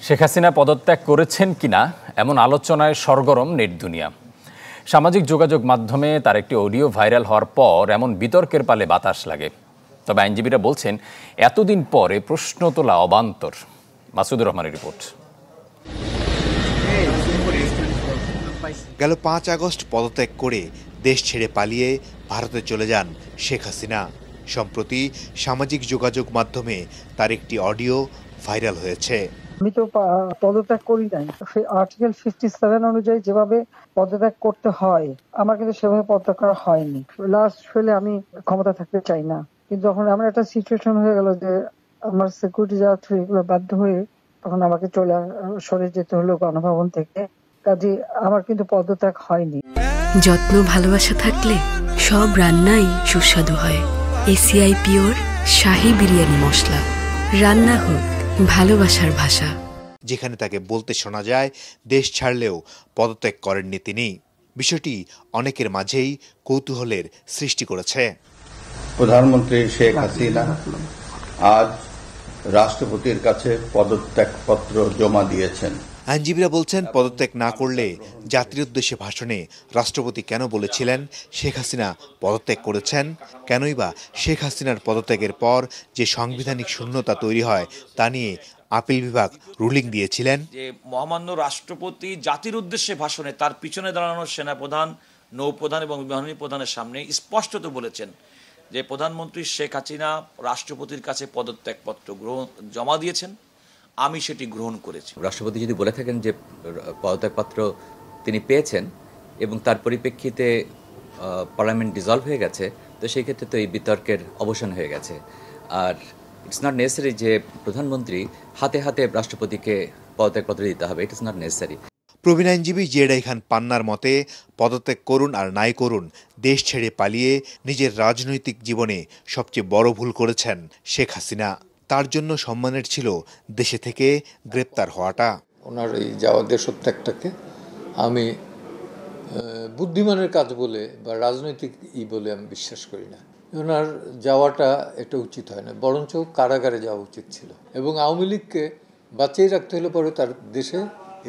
শেখ হাসিনা পদত্যাগ করেছেন কিনা এমন আলোচনায় সরগরম নেট দুনিয়া। সামাজিক যোগাযোগ মাধ্যমে তার একটি অডিও ভাইরাল হওয়ার পর এমন বিতর্কের পালে বাতাস লাগে। তবে আইনজীবীরা বলছেন এতদিন পরে প্রশ্ন তোলা অবান্তর। মাসুদুর রহমানের রিপোর্ট। গেল 5 আগস্ট পদত্যাগ করে দেশ ছেড়ে পালিয়ে ভারতে চলে যান শেখ হাসিনা। সম্প্রতি সামাজিক যোগাযোগ মাধ্যমে তার একটি অডিও ভাইরাল হয়েছে। আমি তো পদত্যাগ করি নাই। আর্টিকেল 57 অনুযায়ী যেভাবে পদত্যাগ করতে হয় আমার কিন্তু সেভাবে পদত্যাগ করা হয়নি। লাস্ট ফেলে আমি ক্ষমতা থাকতে চাই না, কিন্তু যখন আমার একটা সিচুয়েশন হয়ে গেল যে আমার সিকিউরিটি যাওয়া এগুলো বাধ্য হয়ে তখন আমাকে সরে যেতে হলো গণভবন থেকে। কাজে আমার কিন্তু পদত্যাগ হয়নি। যত্ন ভালোবাসা থাকলে সব রান্নাই সুস্বাদু হয়। এসিআই পিওর শাহী বিরিয়ানি মশলা। রান্না হোক ভালোবাসার ভাষা। যেখানে তাকে বলতে শোনা যায় দেশ ছাড়লেও পদত্যাগ করেননি তিনি। বিষয়টি অনেকের মাঝেই কৌতূহলের সৃষ্টি করেছে। প্রধানমন্ত্রী শেখ হাসিনা আজ রাষ্ট্রপতির কাছে পদত্যাগপত্র জমা দিয়েছেন। আইনজীবীরা বলছেন পদত্যাগ না করলে জাতির উদ্দেশ্যে ভাষণে রাষ্ট্রপতি কেন বলেছিলেন শেখ হাসিনা পদত্যাগ করেছেন? কেনই বা শেখ হাসিনার পদত্যাগের পর যে সাংবিধানিক শূন্যতা তৈরি হয় তা নিয়ে আপিল বিভাগ রুলিং দিয়েছিলেন যে মহামান্য রাষ্ট্রপতি জাতির উদ্দেশ্যে ভাষণে তার পিছনে দাঁড়ানো সেনাপ্রধান, নৌপ্রধান এবং বিমানবাহিনী প্রধানের সামনে স্পষ্টত বলেছেন যে প্রধানমন্ত্রী শেখ হাসিনা রাষ্ট্রপতির কাছে পদত্যাগপত্র জমা দিয়েছেন, আমি সেটি গ্রহণ করেছি। রাষ্ট্রপতি যদি বলে থাকেন যে পদত্যাগপত্র তিনি পেয়েছেন এবং তার পরিপ্রেক্ষিতে পার্লামেন্ট ডিসলভ হয়ে গেছে, তো সেই ক্ষেত্রে তো এই বিতর্কের অবসান হয়ে গেছে। আর ইটস নট নেসেসারি যে প্রধানমন্ত্রী হাতে হাতে রাষ্ট্রপতিকে পদত্যাগপত্র দিতে হবে। ইট ইস নট নেসেসারি। প্রবীণ আইনজীবী জেডাই খান পান্নার মতে পদত্যাগ করুন আর নাই করুন, দেশ ছেড়ে পালিয়ে নিজের রাজনৈতিক জীবনে সবচেয়ে বড় ভুল করেছেন শেখ হাসিনা। তার জন্য সম্মানের ছিল দেশে থেকে গ্রেপ্তার হওয়াটা। ওনার এই যাওয়া দেশত্যাগটাকে আমি বুদ্ধিমানের কাজ বলে বা রাজনৈতিক বলে আমি বিশ্বাস করি না। ওনার যাওয়াটা এটা উচিত হয় না, বরঞ্চ কারাগারে যাওয়া উচিত ছিল এবং আওয়ামী লীগকে বাঁচিয়ে রাখতে হলে পরে তার দেশে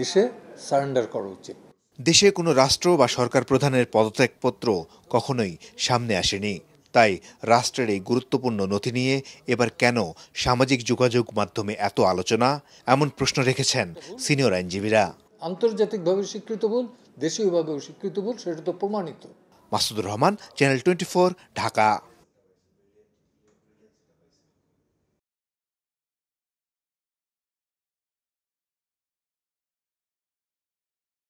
এসে সারেন্ডার করা উচিত। দেশে কোনো রাষ্ট্র বা সরকার প্রধানের পদত্যাগপত্র কখনোই সামনে আসেনি। তাই রাষ্ট্রের এই গুরুত্বপূর্ণ নথি নিয়ে এবার কেন সামাজিক যোগাযোগ মাধ্যমে এত আলোচনা, এমন প্রশ্ন রেখেছেন সিনিয়র আইনজীবীরা। আন্তর্জাতিকভাবে স্বীকৃত ভুল, দেশীয়ভাবেও স্বীকৃত ভুল, সেটা তো প্রমাণিত। মাসুদুর রহমান, চ্যানেল 24, ঢাকা।